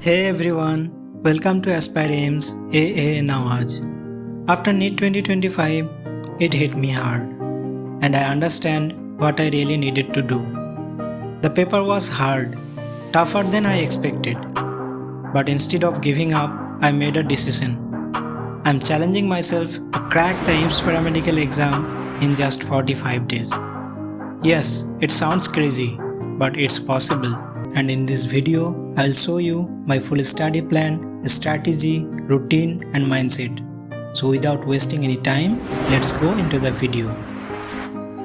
Hey everyone, welcome to Aspire Ames AA Nawaz. After NEET 2025, it hit me hard, and I understand what I really needed to do. The paper was hard, tougher than I expected, but instead of giving up, I made a decision. I'm challenging myself to crack the AIMS paramedical exam in just 45 days. Yes, it sounds crazy, but it's possible. And in this video, I'll show you my full study plan, strategy, routine and mindset. So without wasting any time, let's go into the video.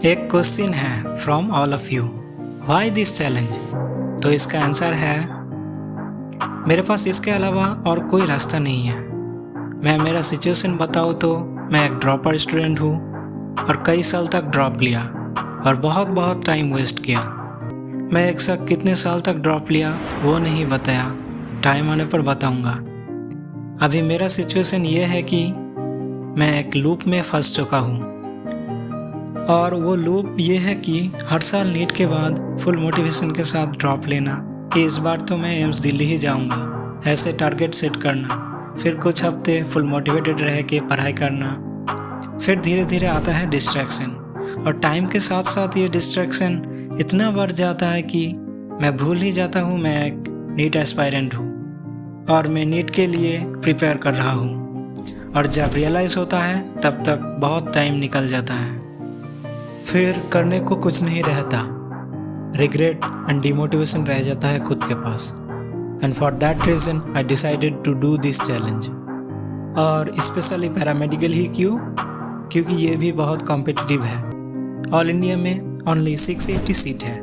एक question है from all of you. Why this challenge? तो इसका answer है मेरे पास इसके अलावा और कोई रास्ता नहीं है। मैं मेरा सिचुएशन बताऊँ तो मैं एक ड्रॉपर स्टूडेंट हूँ और कई साल तक ड्रॉप लिया और बहुत टाइम वेस्ट किया। मैं एक साथ कितने साल तक ड्रॉप लिया वो नहीं बताया, टाइम आने पर बताऊंगा। अभी मेरा सिचुएशन ये है कि मैं एक लूप में फंस चुका हूँ और वो लूप ये है कि हर साल नीट के बाद फुल मोटिवेशन के साथ ड्रॉप लेना कि इस बार तो मैं एम्स दिल्ली ही जाऊँगा, ऐसे टारगेट सेट करना, फिर कुछ हफ्ते फुल मोटिवेटेड रह के पढ़ाई करना, फिर धीरे धीरे आता है डिस्ट्रैक्शन और टाइम के साथ साथ ये डिस्ट्रैक्शन इतना बढ़ जाता है कि मैं भूल ही जाता हूँ मैं एक नीट एस्पायरेंट हूँ और मैं नीट के लिए प्रिपेयर कर रहा हूँ और जब रियलाइज़ होता है तब तक बहुत टाइम निकल जाता है। फिर करने को कुछ नहीं रहता, रिग्रेट एंड डिमोटिवेशन रह जाता है खुद के पास। And for that reason I decided to do this challenge. और स्पेशली पैरामेडिकल ही क्यों? क्योंकि ये भी बहुत कॉम्पिटिटिव है। ऑल इंडिया में ओनली 680 सीट है,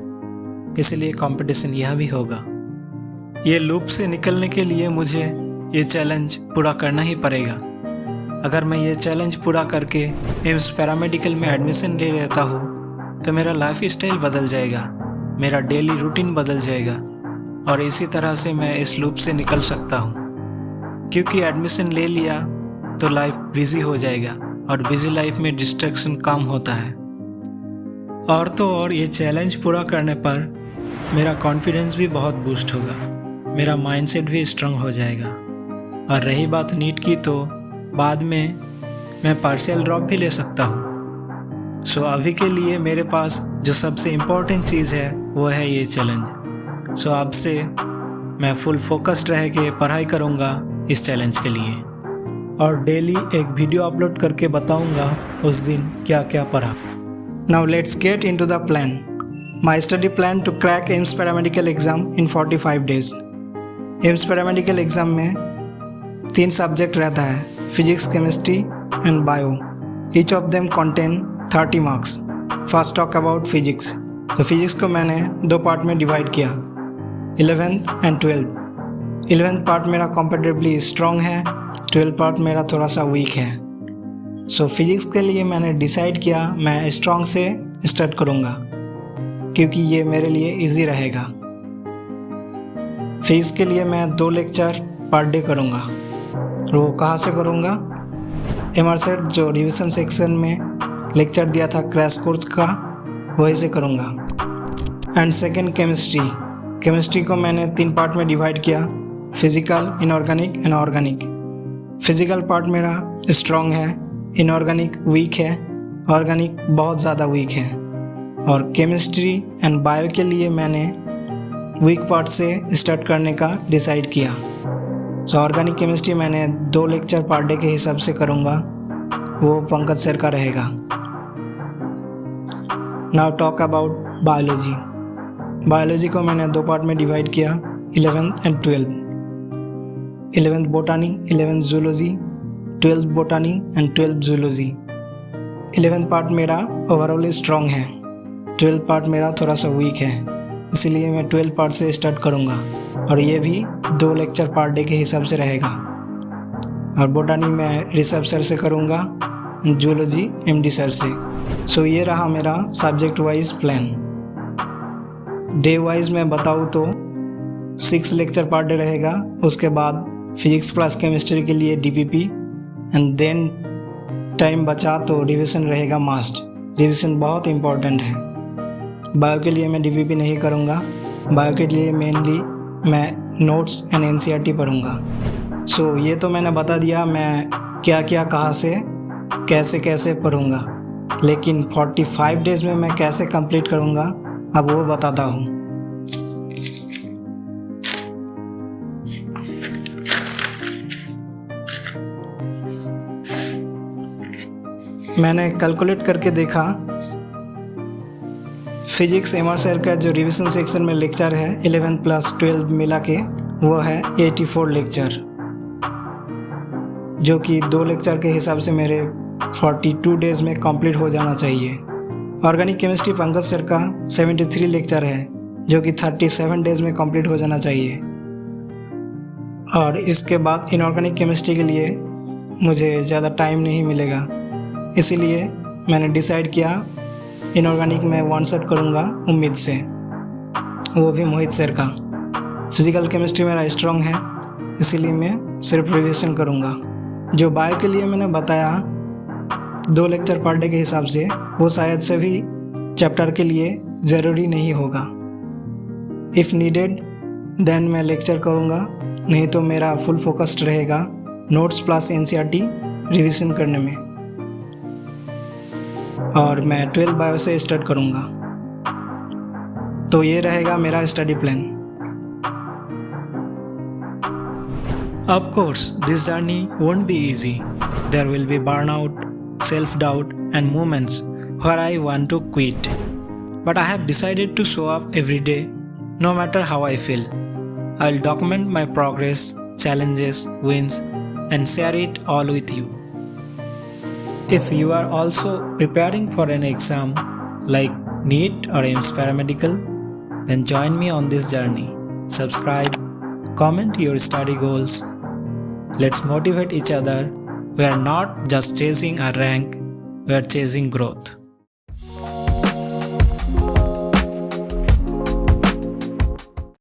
इसलिए कंपटीशन यह भी होगा। ये लूप से निकलने के लिए मुझे ये चैलेंज पूरा करना ही पड़ेगा। अगर मैं ये चैलेंज पूरा करके एम्स पैरामेडिकल में एडमिशन ले लेता हूँ तो मेरा लाइफ स्टाइल बदल जाएगा, मेरा डेली रूटीन बदल जाएगा और इसी तरह से मैं इस लूप से निकल सकता हूँ। क्योंकि एडमिशन ले लिया तो लाइफ बिजी हो जाएगा और बिजी लाइफ में डिस्ट्रैक्शन कम होता है। और तो और ये चैलेंज पूरा करने पर मेरा कॉन्फिडेंस भी बहुत बूस्ट होगा, मेरा माइंडसेट भी स्ट्रांग हो जाएगा। और रही बात नीट की तो बाद में मैं पार्शियल ड्रॉप भी ले सकता हूँ। सो अभी के लिए मेरे पास जो सबसे इम्पोर्टेंट चीज़ है वो है ये चैलेंज। सो अब से मैं फुल फोकस्ड रह के पढ़ाई करूँगा इस चैलेंज के लिए और डेली एक वीडियो अपलोड करके बताऊँगा उस दिन क्या क्या पढ़ा। Now let's get into the plan. My study plan to crack AIMS paramedical exam in 45 days. AIMS paramedical exam में 3 सब्जेक्ट रहता है, physics, chemistry and bio. Each of them contain 30 marks. First talk about physics. तो physics को मैंने 2 part में divide किया, 11th and 12th। 11th part मेरा comparatively strong है, 12th पार्ट मेरा थोड़ा सा वीक है। सो फिजिक्स के लिए मैंने डिसाइड किया मैं स्ट्रॉन्ग से स्टार्ट करूँगा क्योंकि ये मेरे लिए इजी रहेगा। फिजिक्स के लिए मैं 2 लेक्चर पर डे करूँगा। वो कहाँ से करूँगा? एमआरसेट जो रिवीजन सेक्शन में लेक्चर दिया था क्रैश कोर्स का, वही से करूँगा। एंड सेकेंड केमिस्ट्री को मैंने 3 पार्ट में डिवाइड किया, physical, inorganic and organic. Physical part मेरा स्ट्रॉन्ग है, इनऑर्गेनिक वीक है, ऑर्गेनिक बहुत ज़्यादा वीक है। और केमिस्ट्री एंड बायो के लिए मैंने वीक पार्ट से स्टार्ट करने का डिसाइड किया। सो ऑर्गेनिक केमिस्ट्री मैंने 2 लेक्चर पर डे के हिसाब से करूँगा, वो पंकज सर का रहेगा। नाउ टॉक अबाउट बायोलॉजी को मैंने 2 पार्ट में डिवाइड किया, 11th and 12th। 11th बोटानी, 11th zoology, 12th बोटानी and 12th zoology. 11th part मेरा ओवरऑल स्ट्रॉन्ग है, 12th पार्ट मेरा थोड़ा सा वीक है, इसीलिए मैं 12th पार्ट से स्टार्ट करूँगा और ये भी 2 लेक्चर पर डे के हिसाब से रहेगा। और बोटानी मैं ऋषभ सर से करूँगा, जूलॉजी एमडी सर से। सो ये रहा मेरा subject wise plan. Day wise मैं बताऊँ तो 6 लेक्चर पर डे रहेगा, उसके बाद फिजिक्स प्लस केमिस्ट्री के लिए डीपीपी एंड देन टाइम बचा तो रिवीजन रहेगा मस्ट। रिवीजन बहुत इम्पोर्टेंट है। बायो के लिए मैं डीपीपी नहीं करूँगा, बायो के लिए मेनली मैं नोट्स एंड एनसीईआरटी पढ़ूँगा। सो ये तो मैंने बता दिया मैं क्या क्या कहाँ से कैसे कैसे पढ़ूँगा, लेकिन 45 डेज़ में मैं कैसे कंप्लीट करूँगा अब वो बताता हूँ। मैंने कैलकुलेट करके देखा, फिजिक्स एमआर सर का जो रिवीजन सेक्शन में लेक्चर है 11 + 12 मिला के वो है 84 लेक्चर, जो कि 2 लेक्चर के हिसाब से मेरे 42 डेज़ में कंप्लीट हो जाना चाहिए। ऑर्गेनिक केमिस्ट्री पंकज सर का 73 लेक्चर है, जो कि 37 डेज़ में कंप्लीट हो जाना चाहिए। और इसके बाद इनऑर्गेनिक केमिस्ट्री के लिए मुझे ज़्यादा टाइम नहीं मिलेगा, इसीलिए मैंने डिसाइड किया इनऑर्गेनिक में 1 शॉट करूँगा उम्मीद से, वो भी मोहित सर का। फिज़िकल केमिस्ट्री मेरा स्ट्रॉन्ग है, इसीलिए मैं सिर्फ रिवीजन करूँगा। जो बायो के लिए मैंने बताया 2 लेक्चर पर डे के हिसाब से, वो शायद सभी चैप्टर के लिए ज़रूरी नहीं होगा। इफ़ नीडेड देन मैं लेक्चर करूँगा, नहीं तो मेरा फुल फोकस्ड रहेगा नोट्स प्लस एनसीईआरटी रिवीजन करने में। और मैं 12 बायो से स्टार्ट करूँगा। तो ये रहेगा मेरा study plan. Of course, this journey won't be easy. There will be burnout, self-doubt and moments where I want to quit. But I have decided to show up every day, no matter how I feel. I'll document my progress, challenges, wins and share it all with you. If you are also preparing for an exam like NEET or AIIMS Paramedical, then join me on this journey. Subscribe, comment your study goals. Let's motivate each other. We are not just chasing a rank, we are chasing growth.